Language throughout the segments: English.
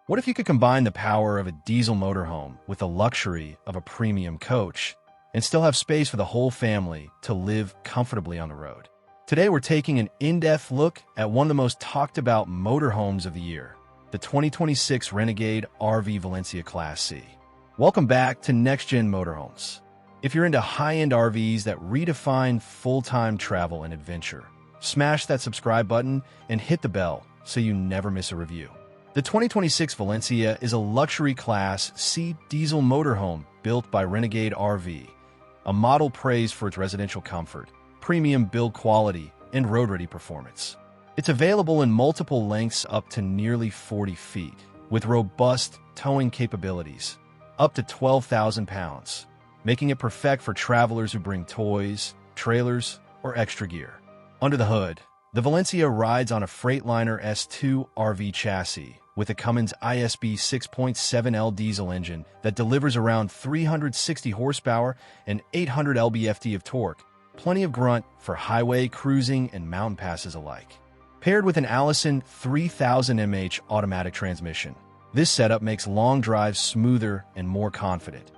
What if you could combine the power of a diesel motorhome with the luxury of a premium coach and still have space for the whole family to live comfortably on the road? Today, we're taking an in-depth look at one of the most talked about motorhomes of the year, the 2026 Renegade RV Valencia Class C. Welcome back to NextGen Motorhomes. If you're into high-end RVs that redefine full-time travel and adventure, smash that subscribe button and hit the bell so you never miss a review. The 2026 Valencia is a luxury Class C diesel motorhome built by Renegade RV, a model praised for its residential comfort, premium build quality, and road-ready performance. It's available in multiple lengths up to nearly 40 feet, with robust towing capabilities, up to 12,000 pounds, making it perfect for travelers who bring toys, trailers, or extra gear. Under the hood, the Valencia rides on a Freightliner S2RV chassis with a Cummins ISB 6.7L diesel engine that delivers around 360 horsepower and 800 lb-ft of torque, plenty of grunt for highway, cruising, and mountain passes alike. Paired with an Allison 3000 mH automatic transmission, this setup makes long drives smoother and more confident,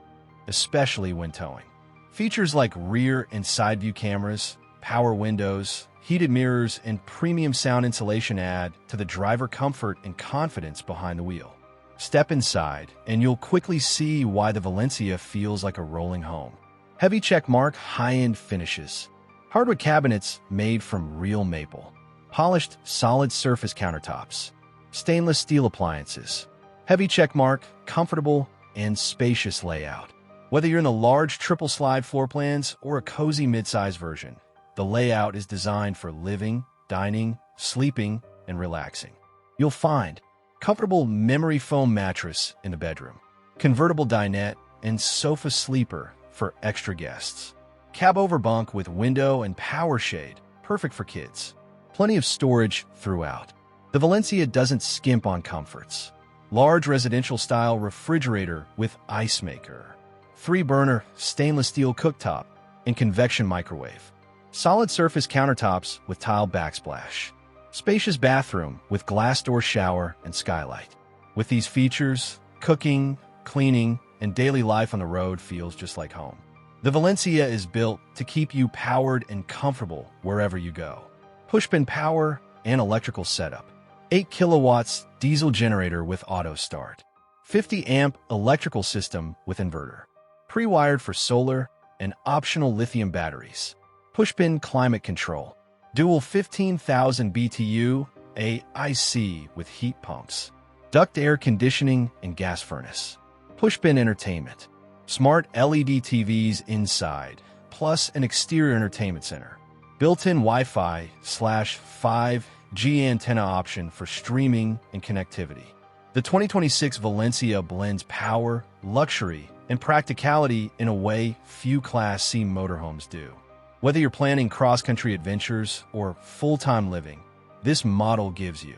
especially when towing. Features like rear and side view cameras, power windows, heated mirrors, and premium sound insulation add to the driver comfort and confidence behind the wheel. Step inside, and you'll quickly see why the Valencia feels like a rolling home. Heavy checkmark high-end finishes. Hardwood cabinets made from real maple. Polished solid surface countertops. Stainless steel appliances. Heavy checkmark, comfortable, and spacious layout. Whether you're in the large triple-slide floor plans or a cozy mid-size version, the layout is designed for living, dining, sleeping, and relaxing. You'll find comfortable memory foam mattress in the bedroom, convertible dinette, and sofa sleeper for extra guests. Cabover bunk with window and power shade, perfect for kids. Plenty of storage throughout. The Valencia doesn't skimp on comforts. Large residential-style refrigerator with ice maker. 3-burner stainless steel cooktop and convection microwave. Solid surface countertops with tile backsplash. Spacious bathroom with glass door shower and skylight. With these features, cooking, cleaning, and daily life on the road feels just like home. The Valencia is built to keep you powered and comfortable wherever you go. Push-pin power and electrical setup. 8 kilowatts diesel generator with auto start. 50 amp electrical system with inverter. Pre-wired for solar and optional lithium batteries. Push-pin climate control. Dual 15,000 BTU AIC with heat pumps. Duct air conditioning and gas furnace. Push-pin entertainment. Smart LED TVs inside, plus an exterior entertainment center. Built-in Wi-Fi/5G antenna option for streaming and connectivity. The 2026 Valencia blends power, luxury, and practicality in a way few Class C motorhomes do. Whether you're planning cross-country adventures or full-time living, this model gives you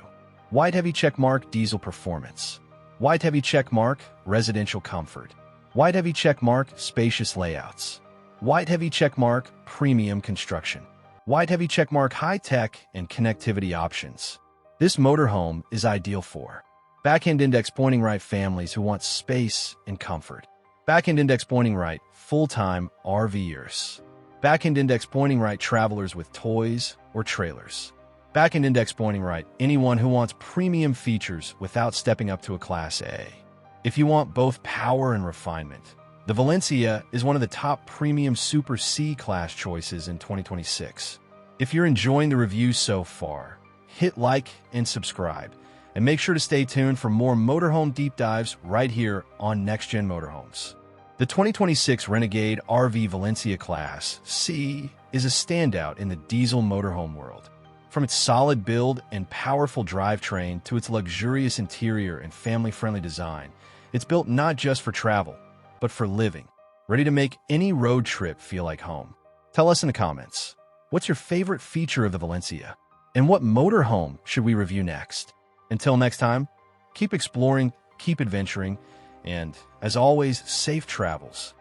white heavy checkmark diesel performance, white heavy checkmark residential comfort, white heavy checkmark spacious layouts, white heavy checkmark premium construction, white heavy checkmark high-tech and connectivity options. This motorhome is ideal for back-end index pointing right families who want space and comfort, back-end index pointing right full-time RVers, back-end index pointing right travelers with toys or trailers, back-end index pointing right anyone who wants premium features without stepping up to a Class A. If you want both power and refinement, the Valencia is one of the top premium Super C class choices in 2026. If you're enjoying the review so far, hit like and subscribe, and make sure to stay tuned for more motorhome deep dives right here on NextGen Motorhomes. The 2026 Renegade RV Valencia Class C is a standout in the diesel motorhome world. From its solid build and powerful drivetrain to its luxurious interior and family-friendly design, it's built not just for travel, but for living, ready to make any road trip feel like home. Tell us in the comments, what's your favorite feature of the Valencia? And what motorhome should we review next? Until next time, keep exploring, keep adventuring, and, as always, safe travels.